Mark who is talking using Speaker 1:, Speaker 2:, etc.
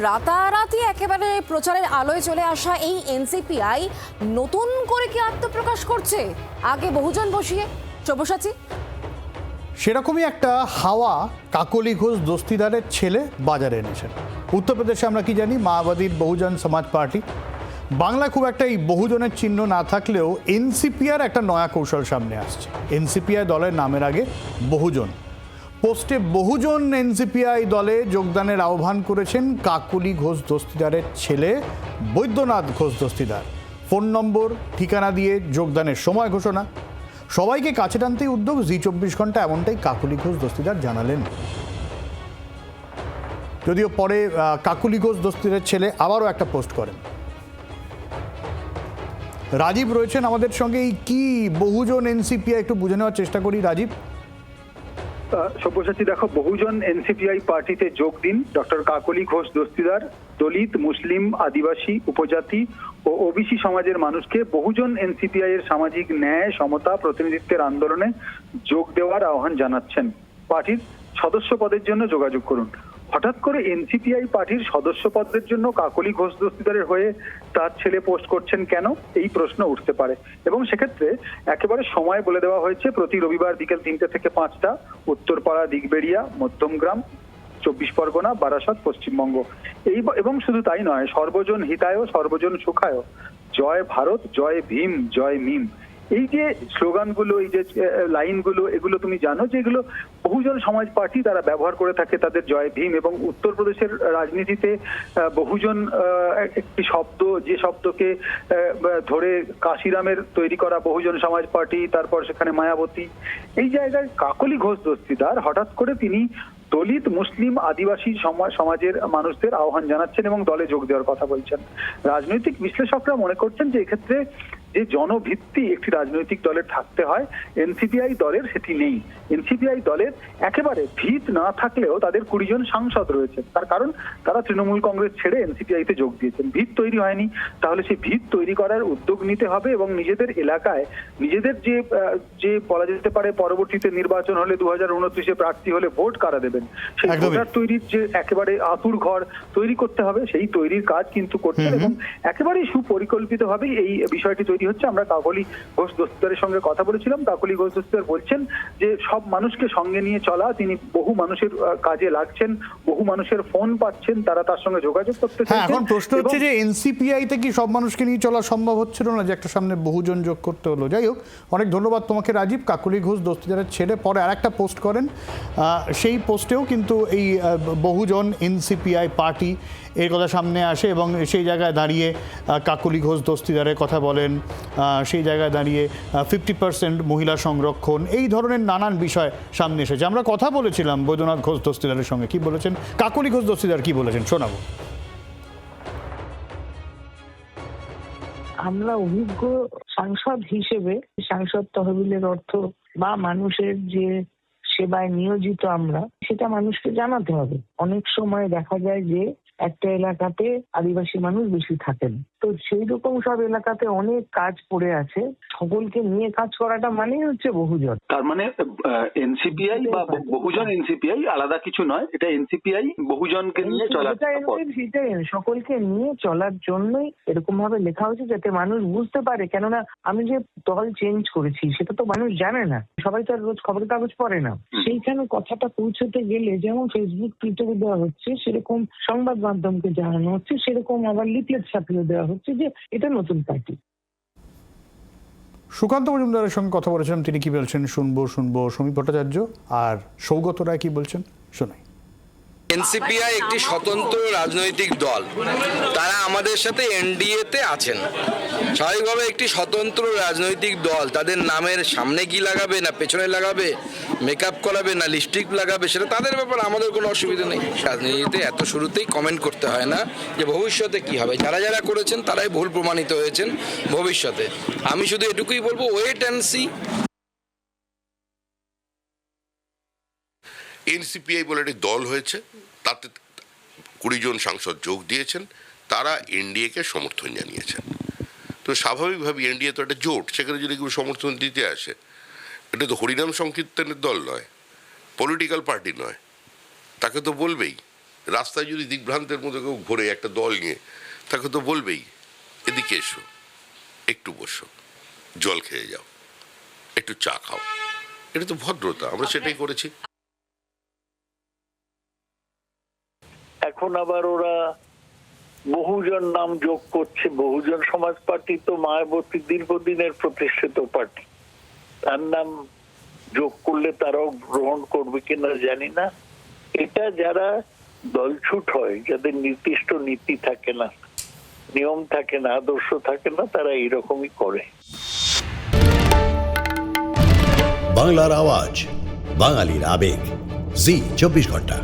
Speaker 1: রাতারাতি একেবারে প্রচারের আলোয় চলে আসা এই এনসিপিআই নতুন করে কি আত্মপ্রকাশ করছে? আগে বহুজন বসিয়ে সব্যসাচী
Speaker 2: সেরকমই একটা হাওয়া কাকলি ঘোষ দস্তিদারের ছেলে বাজারে এনেছেন। উত্তরপ্রদেশে আমরা কি জানি, মাওবাদীর বহুজন সমাজ পার্টি। বাংলা খুব একটা এই বহুজনের চিহ্ন না থাকলেও এনসিপিআর একটা নয়া কৌশল সামনে আসছে। এনসিপিআই দলের নামের আগে বহুজন, পোস্টে বহুজন এনসিপিআই দলে যোগদানের আহ্বান করেছেন কাকলি ঘোষ দস্তিদারের ছেলে বৈদ্যনাথ ঘোষ দস্তিদার। ফোন নম্বর, ঠিকানা দিয়ে যোগদানের সময় ঘোষণা। সবাইকে কাছে টানতেই উদ্যোগ জি24 ঘন্টা, এমনটাই কাকলি ঘোষ দস্তিদার জানালেন। যদিও পরে কাকলি ঘোষ দস্তিদারের ছেলে আবারও একটা পোস্ট করেন। রাজীব রয়েছেন আমাদের সঙ্গে। এই কি বহুজন এনসিপিআই, একটু বুঝে নেওয়ার চেষ্টা করি রাজীব।
Speaker 3: সব্যসাচী, দেখো, বহুজন এনসিপিআই পার্টিতে যোগ দিন ডক্টর কাকলি ঘোষ দস্তিদার দলিত, মুসলিম, আদিবাসী, উপজাতি ও ওবিসি সমাজের মানুষকে বহুজন এনসিপিআই এর সামাজিক ন্যায়, সমতা, প্রতিনিধিত্বের আন্দোলনে যোগ দেওয়ার আহ্বান জানাচ্ছেন। পার্টির সদস্য পদের জন্য যোগাযোগ করুন। হঠাৎ করে এনসিপিআই পার্টির সদস্য পদের জন্য কাকলি ঘোষ দস্তিদারের হয়ে তার ছেলে পোস্ট করছেন কেন, এই প্রশ্ন উঠতে পারে। এবং সেক্ষেত্রে একেবারে সময় বলে দেওয়া হয়েছে, প্রতি রবিবার বিকেল 3টে থেকে 5টা, উত্তরপাড়া, দিগবেড়িয়া, মধ্যমগ্রাম, 24 পরগনা, বারাসত, পশ্চিমবঙ্গ। এবং শুধু তাই নয়, সর্বজন হিতায়, সর্বজন সুখায়, জয় ভারত, জয় ভীম, জয় মিম, এই যে স্লোগানগুলো, এই যে লাইনগুলো, এগুলো তুমি জানো যে এগুলো বহুজন সমাজ পার্টি তারা ব্যবহার করে থাকে তাদের জয় ভীম। এবং উত্তরপ্রদেশের রাজনীতিতে বহুজন একটি শব্দ, যে শব্দকে ধরে কাশিরামের তৈরি করা বহুজন সমাজ পার্টি, তারপর সেখানে মায়াবতী। এই জায়গায় কাকলি ঘোষ দস্তিদার হঠাৎ করে তিনি দলিত, মুসলিম, আদিবাসী সমাজের মানুষদের আহ্বান জানাচ্ছেন এবং দলে যোগ দেওয়ার কথা বলছেন। রাজনৈতিক বিশ্লেষকরা মনে করছেন যে এক্ষেত্রে যে জনভিত্তি একটি রাজনৈতিক দলের থাকতে হয়, এনসিপিআই দলের সেটি নেই। এনসিপিআই দলের একেবারে ভিত না থাকলেও তাদের 20 জন সাংসদ রয়েছে। তার কারণ তারা তৃণমূল কংগ্রেস ছেড়ে এনসিপিআই তে যোগ দিয়েছেন। ভিত তৈরি হয়নি, তাহলে সেই ভিত তৈরি করার উদ্যোগ নিতে হবে এবং নিজেদের এলাকায় নিজেদের যে বলা যেতে পারে পরবর্তীতে নির্বাচন হলে 2029-এ প্রার্থী হলে ভোট কারা দেবেন, সেই ভোটার তৈরির যে একেবারে আতুর ঘর তৈরি করতে হবে, সেই তৈরির কাজ কিন্তু করছেন এবং একেবারেই সুপরিকল্পিতভাবে এই বিষয়টি তৈরি হচ্ছে। আমরা কাকলি ঘোষ দস্তিদারের সঙ্গে কথা বলেছিলাম। কাকলি ঘোষ দস্তিদার বলছেন যে সব মানুষকে সঙ্গে নিয়ে চলা, তিনি বহু মানুষের কাজে লাগছেন, বহু মানুষের ফোন পাচ্ছেন, তারা তার সঙ্গে যোগাযোগ করতে চাইছেন।
Speaker 2: এখন প্রশ্ন হচ্ছে যে এনসিপিআই তে কি সব মানুষকে নিয়ে চলা সম্ভব হচ্ছিল না, যে একটা সামনে বহুজন যোগ করতে হলো। যাই হোক, অনেক ধন্যবাদ তোমাকে রাজীব। কাকলি ঘোষ দস্তিদারের ছেলে পরে আরেকটা পোস্ট করেন, সেই পোস্টেও কিন্তু এই বহুজন এনসিপিআই পার্টি এর কথা সামনে আসে এবং সেই জায়গায় দাঁড়িয়ে কাকলি ঘোষ দস্তিদারের কথা বলেন। সেই জায়গায় দাঁড়িয়ে 50% মহিলা সংরক্ষণ, এই ধরনের নানান বিষয় সামনে এসেছে। আমরা কথা বলেছিলাম বৈদ্যনাথ ঘোষ দস্তিদারের সঙ্গে, কি বলেছেন কাকলি ঘোষ দস্তিদার, কি বলেছেন শোনাবো।
Speaker 4: আমরা অভিজ্ঞ সাংসদ হিসেবে সাংসদ তহবিলের অর্থ বা মানুষের যে সেবায় নিয়োজিত আমরা, সেটা মানুষকে জানাতে হবে। অনেক সময় দেখা যায় যে একটা এলাকাতে আদিবাসী মানুষ বেশি থাকেন, তো সেই রকম সব এলাকাতে অনেক কাজ পড়ে আছে। সকলকে নিয়ে কাজ করাটা মানেই হচ্ছে বহুজন।
Speaker 3: তার মানে এনসিপিআই বা বহুজন এনসিপিআই আলাদা কিছু নয়, এটা এনসিপিআই বহুজনকে নিয়ে চলার,
Speaker 4: সেটাই সকলকে নিয়ে চলার জন্যই এরকম ভাবে লেখা হয়েছে, যাতে মানুষ বুঝতে পারে। কেননা আমি যে দল চেঞ্জ করেছি সেটা তো মানুষ জানে না, সবাই তো আর রোজ খবরের কাগজ পড়ে না। সেইখানে কথাটা পৌঁছতে গেলে যেমন ফেসবুক, টুইটারে দেওয়া হচ্ছে, সেরকম সংবাদ মাধ্যমকে জানানো হচ্ছে, সেরকম আবার লিফলেট ছাপিয়ে দেওয়া হচ্ছে যে এটা নতুন পার্টি।
Speaker 2: সুকান্ত মজুমদারের সঙ্গে কথা বলেছিলাম, তিনি কি বলছেন শুনবো। সমীপ ভট্টাচার্য আর সৌগত রায় কি বলছেন শোনাই।
Speaker 5: এনসিপিআই একটি স্বতন্ত্র রাজনৈতিক দল, তারা আমাদের সাথে এনডিএতে আছেন। স্বাভাবিকভাবে একটি স্বতন্ত্র রাজনৈতিক দল তাদের নামের সামনে কি লাগাবে না পেছনে লাগাবে, মেকআপ করাবে না লিপস্টিক লাগাবে, সেটা তাদের ব্যাপার, আমাদের কোনো অসুবিধা নেই। রাজনীতিতে এত শুরুতেই কমেন্ট করতে হয় না যে ভবিষ্যতে কি হবে। যারা যারা করেছেন তারাই ভুল প্রমাণিত হয়েছেন ভবিষ্যতে। আমি শুধু এটুকুই বলবো, ওয়েট অ্যান্ড সি।
Speaker 6: এনসিপিআই বলে একটি দল হয়েছে, তাতে 20 জন সাংসদ যোগ দিয়েছেন, তারা এনডিএকে সমর্থন জানিয়েছেন। তো স্বাভাবিকভাবে এনডিএ তো একটা জোট, সেখানে যদি কেউ সমর্থন দিতে আসে, এটা তো হরিনাম সংকীর্তনের দল নয়, পলিটিক্যাল পার্টি নয়, তাকে তো বলবেই রাস্তায় যদি দিগ্ভ্রান্তের মধ্যে কেউ ঘোরে একটা দল নিয়ে, তাকে তো বলবেই এদিকে এসো, একটু বসো, জল খেয়ে যাও, একটু চা খাও। এটা তো ভদ্রতা, আমরা সেটাই করেছি।
Speaker 7: এখন আবার ওরা বহুজন নাম যোগ করছে। বহুজন সমাজ পার্টি তো মায়াবতী দীর্ঘদিনের প্রতিষ্ঠিত পার্টি, তার নাম যোগ করলে তারাও গ্রহণ করবে কিনা জানি না। এটা যারা দলছুট হয়, যাদের নির্দিষ্ট নীতি থাকে না, নিয়ম থাকে না, আদর্শ থাকে না, তারা এইরকমই করে।
Speaker 8: বাংলার আওয়াজ, বাঙালির আবেগ, জি 24 ঘন্টা।